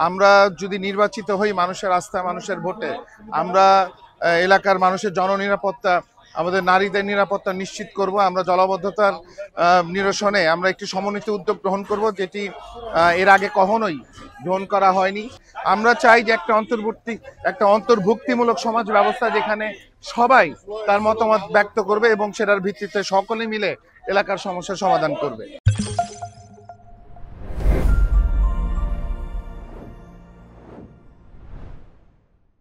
আমরা যদি নির্বাচিত হই মানুষের আস্থা মানুষের ভোটে, আমরা এলাকার মানুষের জননিরাপত্তা, আমাদের নারীদের নিরাপত্তা নিশ্চিত করব। আমরা জলাবদ্ধতার নিরসনে আমরা একটি সমন্বিত উদ্যোগ গ্রহণ করব, যেটি এর আগে কখনোই গ্রহণ করা হয়নি। আমরা চাই যে একটা অন্তর্ভুক্তিমূলক সমাজ ব্যবস্থা, যেখানে সবাই তার মতামত ব্যক্ত করবে এবং সেটার ভিত্তিতে সকলে মিলে এলাকার সমস্যার সমাধান করবে।